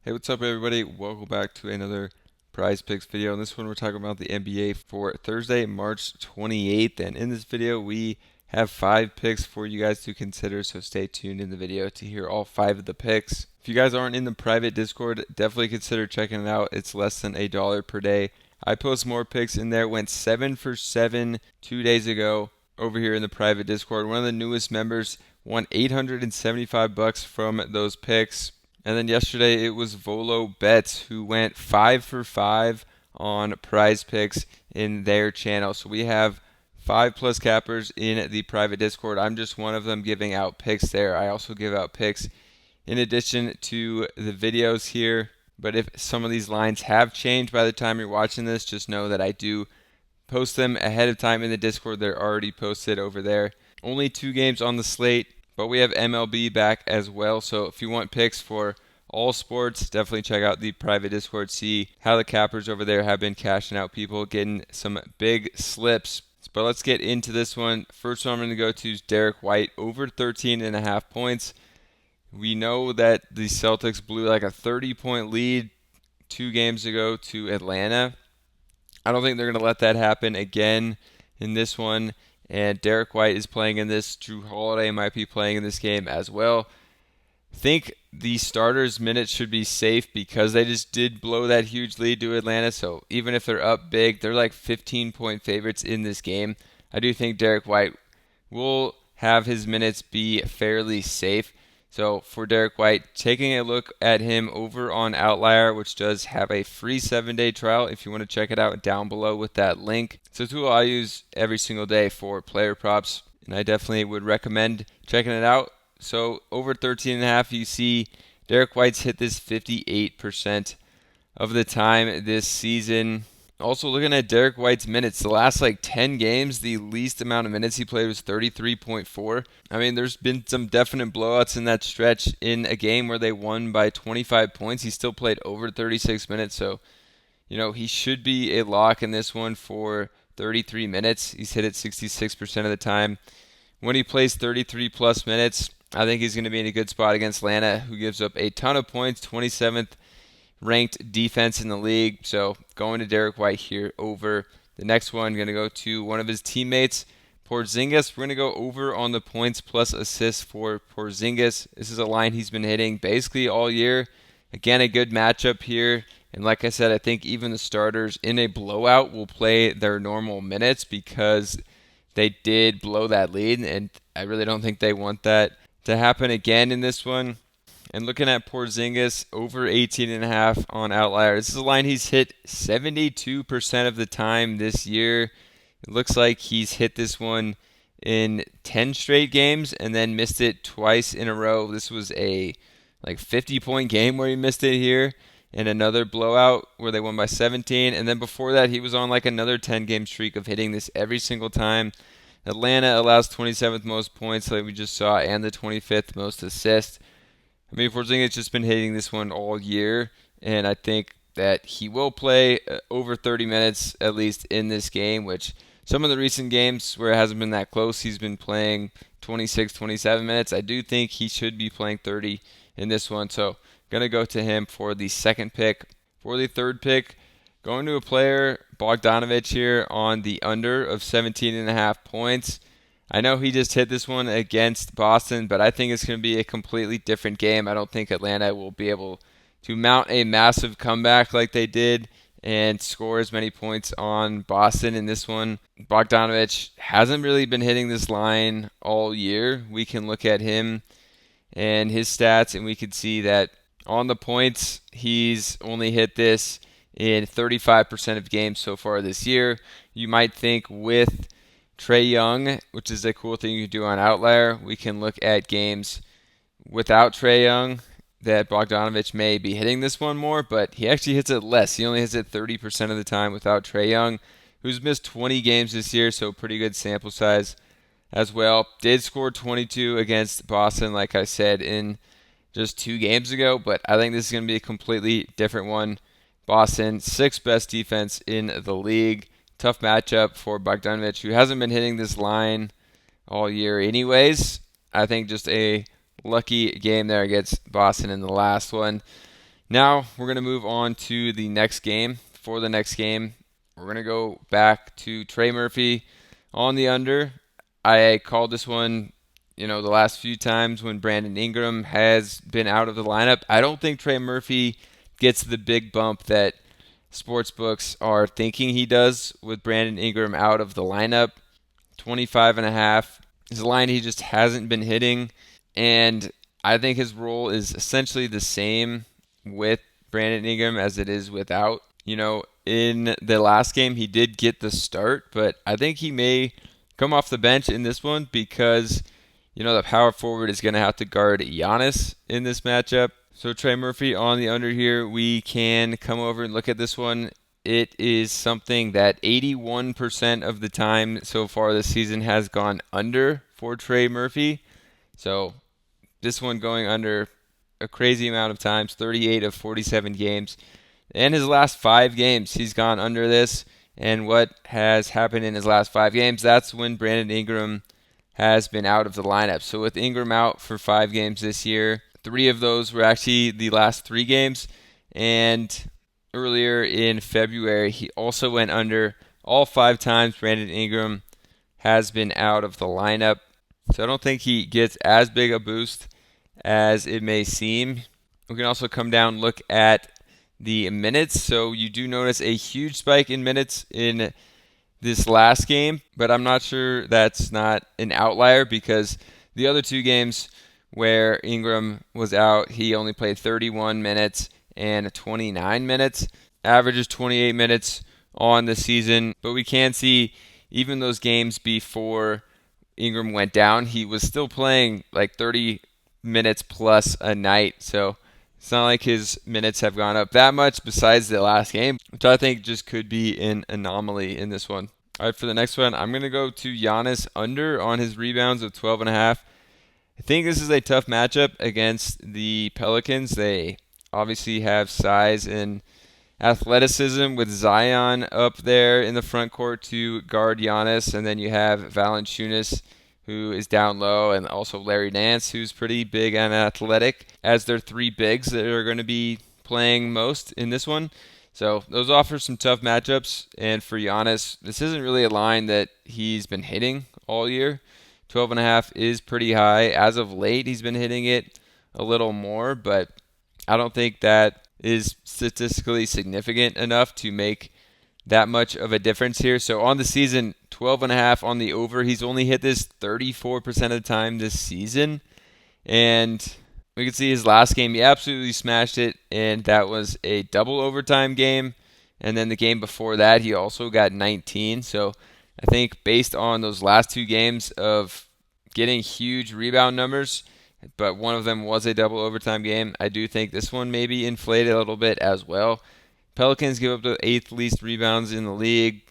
Hey, what's up, everybody? Welcome back to another Prize Picks video. In this one, we're talking about the NBA for Thursday, March 28th. And in this video, we have 5 picks for you guys to consider. So stay tuned in the video to hear all 5 of the picks. If you guys aren't in the private Discord, definitely consider checking it out. It's less than $1 per day. I post more picks in there. Went 7 for 7 2 days ago over here in the private Discord. One of the newest members won $875 from those picks. And then yesterday it was Volo Bets who went 5 for 5 on Prize Picks in their channel. So we have 5+ cappers in the private Discord. I'm just one of them giving out picks there. I also give out picks in addition to the videos here. But if some of these lines have changed by the time you're watching this, just know that I do post them ahead of time in the Discord. They're already posted over there. Only 2 games on the slate, but we have MLB back as well. So if you want picks for all sports, definitely check out the private Discord. See how the cappers over there have been cashing out people, getting some big slips. But let's get into this one. First one I'm going to go to is Derek White, over 13.5 points. We know that the Celtics blew like a 30-point lead 2 games ago to Atlanta. I don't think they're going to let that happen again in this one. And Derek White is playing in this. Drew Holiday might be playing in this game as well. Think the starters' minutes should be safe because they just did blow that huge lead to Atlanta. So even if they're up big, they're like 15-point favorites in this game. I do think Derek White will have his minutes be fairly safe. So for Derek White, taking a look at him over on Outlier, which does have a free 7-day trial if you want to check it out down below with that link. It's a tool I use every single day for player props, and I definitely would recommend checking it out. So over 13.5, you see Derek White's hit this 58% of the time this season. Also looking at Derek White's minutes, the last 10 games, the least amount of minutes he played was 33.4. I mean, there's been some definite blowouts in that stretch. In a game where they won by 25 points, he still played over 36 minutes. So, he should be a lock in this one for 33 minutes. He's hit it 66% of the time. When he plays 33 plus minutes, I think he's going to be in a good spot against Atlanta, who gives up a ton of points, 27th ranked defense in the league. So going to Derek White here over. The next one, going to go to one of his teammates, Porzingis. We're going to go over on the points plus assists for Porzingis. This is a line he's been hitting basically all year. Again, a good matchup here. And like I said, I think even the starters in a blowout will play their normal minutes because they did blow that lead. And I really don't think they want that to happen again in this one. And looking at Porzingis, over 18.5 on Outlier. This is a line he's hit 72% of the time this year. It looks like he's hit this one in 10 straight games and then missed it twice in a row. This was a 50-point game where he missed it here, and another blowout where they won by 17. And then before that, he was on another 10-game streak of hitting this every single time. Atlanta allows 27th most points like we just saw and the 25th most assists. I mean, Porzingis just been hitting this one all year, and I think that he will play over 30 minutes at least in this game, which some of the recent games where it hasn't been that close, he's been playing 26, 27 minutes. I do think he should be playing 30 in this one, so going to go to him for the second pick. For the third pick, going to a player, Bogdanovic here on the under of 17.5 points. I know he just hit this one against Boston, but I think it's going to be a completely different game. I don't think Atlanta will be able to mount a massive comeback like they did and score as many points on Boston in this one. Bogdanovic hasn't really been hitting this line all year. We can look at him and his stats, and we can see that on the points, he's only hit this in 35% of games so far this year. You might think with Trae Young, which is a cool thing you can do on Outlier, we can look at games without Trae Young that Bogdanovic may be hitting this one more, but he actually hits it less. He only hits it 30% of the time without Trae Young, who's missed 20 games this year, so pretty good sample size as well. Did score 22 against Boston, like I said, in just 2 games ago, but I think this is going to be a completely different one. Boston, 6th best defense in the league. Tough matchup for Bogdanovic, who hasn't been hitting this line all year anyways. I think just a lucky game there against Boston in the last one. Now we're going to move on to the next game. For the next game, we're going to go back to Trey Murphy on the under. I called this one, the last few times when Brandon Ingram has been out of the lineup. I don't think Trey Murphy gets the big bump that sportsbooks are thinking he does with Brandon Ingram out of the lineup. 25.5 is a line he just hasn't been hitting, and I think his role is essentially the same with Brandon Ingram as it is without. In the last game, he did get the start, but I think he may come off the bench in this one because, the power forward is going to have to guard Giannis in this matchup. So Trey Murphy on the under here, we can come over and look at this one. It is something that 81% of the time so far this season has gone under for Trey Murphy. So this one going under a crazy amount of times, 38 of 47 games. In his last 5 games, he's gone under this. And what has happened in his last 5 games, that's when Brandon Ingram has been out of the lineup. So with Ingram out for 5 games this year, 3 of those were actually the last 3 games. And earlier in February, he also went under all 5 times Brandon Ingram has been out of the lineup. So I don't think he gets as big a boost as it may seem. We can also come down and look at the minutes. So you do notice a huge spike in minutes in this last game, but I'm not sure that's not an outlier because the other 2 games where Ingram was out, he only played 31 minutes and 29 minutes, averages 28 minutes on the season. But we can see even those games before Ingram went down, he was still playing like 30 minutes plus a night. So it's not like his minutes have gone up that much besides the last game, which I think just could be an anomaly in this one. All right, for the next one, I'm going to go to Giannis under on his rebounds of 12.5. I think this is a tough matchup against the Pelicans. They obviously have size and athleticism with Zion up there in the front court to guard Giannis, and then you have Valanciunas, who is down low, and also Larry Nance, who's pretty big and athletic, as their 3 bigs that are going to be playing most in this one. So those offer some tough matchups, and for Giannis, this isn't really a line that he's been hitting all year. 12.5 is pretty high. As of late, he's been hitting it a little more, but I don't think that is statistically significant enough to make that much of a difference here. So on the season, 12.5 on the over. He's only hit this 34% of the time this season. And we can see his last game, he absolutely smashed it, and that was a double overtime game. And then the game before that, he also got 19. So I think based on those last 2 games of getting huge rebound numbers, but one of them was a double overtime game, I do think this one may be inflated a little bit as well. Pelicans give up the 8th least rebounds in the league.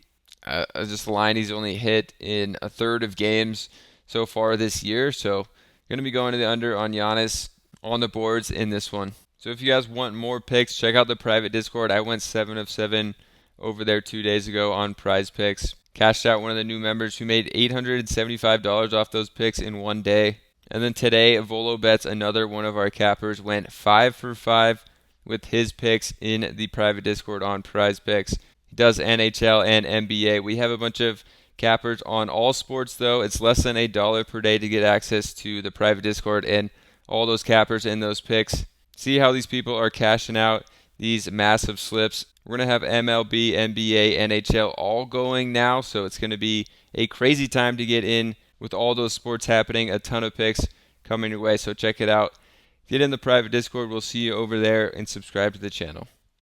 Just a line he's only hit in a third of games so far this year. So going to be going to the under on Giannis on the boards in this one. So if you guys want more picks, check out the private Discord. I went 7 of 7 over there 2 days ago on Prizepicks. Cashed out one of the new members who made $875 off those picks in one day. And then today, Volo Bets, another one of our cappers, went 5 for 5 with his picks in the private Discord on Prizepicks. He does NHL and NBA. We have a bunch of cappers on all sports, though. It's less than $1 per day to get access to the private Discord and all those cappers and those picks. See how these people are cashing out these massive slips. We're going to have MLB, NBA, NHL all going now, so it's going to be a crazy time to get in with all those sports happening. A ton of picks coming your way, so check it out. Get in the private Discord. We'll see you over there, and subscribe to the channel.